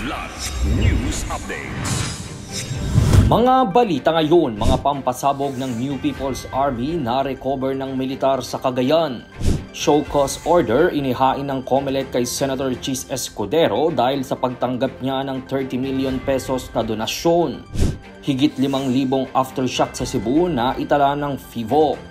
Kidlat News Updates. Mga balita ngayon, mga pampasabog ng New People's Army na recover ng militar sa Cagayan. Show cause order inihain ng COMELEC kay Senator Chis Escudero dahil sa pagtanggap niya ng 30 million pesos na donasyon. Higit 5,000 aftershock sa Cebu na itala ng FIVOX.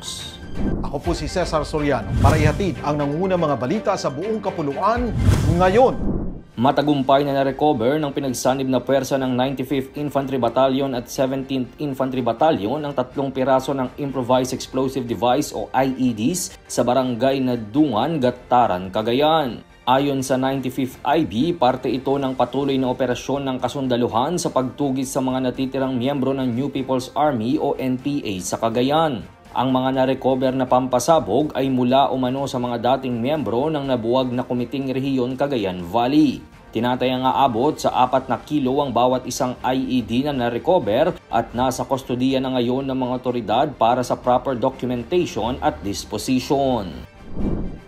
Ako po si Cesar Soriano para ihatid ang nangungunang mga balita sa buong kapuluan ngayon. Matagumpay na na-recover ng pinagsanib na puwersa ng 95th Infantry Battalion at 17th Infantry Battalion ang 3 piraso ng Improvised Explosive Device o IEDs sa barangay na Dungan, Gataran, Cagayan. Ayon sa 95th IB, parte ito ng patuloy na operasyon ng kasundaluhan sa pagtugis sa mga natitirang miyembro ng New People's Army o NPA sa Cagayan. Ang mga na-recover na pampasabog ay mula umano sa mga dating miyembro ng nabuwag na Komiting Rehiyon Cagayan Valley. Tinatayang aabot sa 4 na kilo ang bawat isang IED na na-recover at nasa kustodiya na ngayon ng mga otoridad para sa proper documentation at disposition.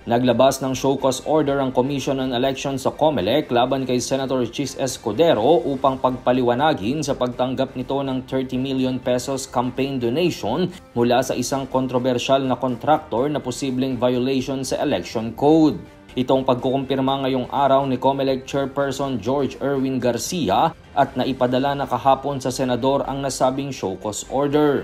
Naglabas ng show cause order ang Commission on Elections sa COMELEC laban kay Senator Chis Escudero upang pagpaliwanagin sa pagtanggap nito ng 30 million pesos campaign donation mula sa isang kontrobersyal na kontraktor na posibleng violation sa election code. Itong pagkukumpirma ngayong araw ni COMELEC Chairperson George Erwin Garcia at naipadala na kahapon sa Senador ang nasabing show cause order.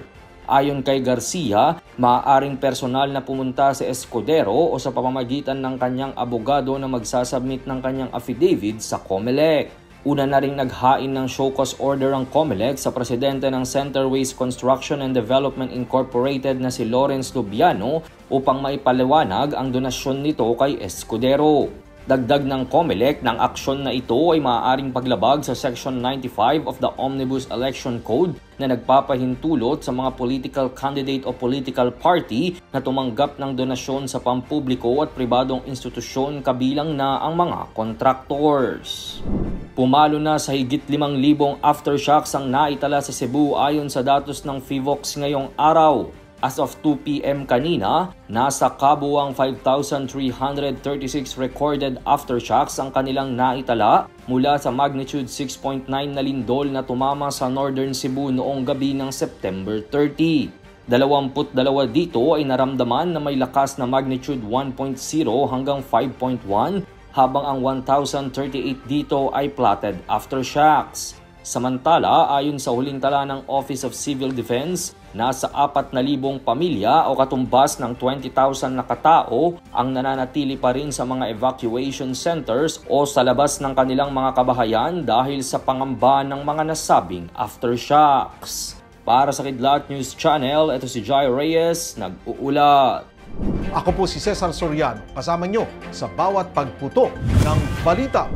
Ayon kay Garcia, maaaring personal na pumunta si Escudero o sa pamamagitan ng kanyang abogado na magsasubmit ng kanyang affidavit sa COMELEC. Una na ring naghain ng show cause order ang COMELEC sa presidente ng Centerways Construction and Development Incorporated na si Lawrence Lubiano upang maipaliwanag ang donasyon nito kay Escudero. Dagdag ng COMELEC ng aksyon na ito ay maaaring paglabag sa Section 95 of the Omnibus Election Code na nagpapahintulot sa mga political candidate o political party na tumanggap ng donasyon sa pampubliko at pribadong institusyon kabilang na ang mga contractors. Pumalo na sa higit 5,000 aftershocks ang naitala sa Cebu ayon sa datos ng FIVOX ngayong araw. As of 2 p.m. kanina, nasa kabuwang 5,336 recorded aftershocks ang kanilang naitala mula sa magnitude 6.9 na lindol na tumama sa Northern Cebu noong gabi ng September 30. 22 dito ay naramdaman na may lakas na magnitude 1.0 hanggang 5.1 habang ang 1,038 dito ay platted aftershocks. Samantala, ayon sa huling tala ng Office of Civil Defense, nasa 4,000 pamilya o katumbas ng 20,000 na katao ang nananatili pa rin sa mga evacuation centers o sa labas ng kanilang mga kabahayan dahil sa pangamba ng mga nasabing aftershocks. Para sa Kidlat News Channel, ito si Jai Reyes, nag-uulat. Ako po si Cesar Soriano, kasama nyo sa bawat pagputo ng balita.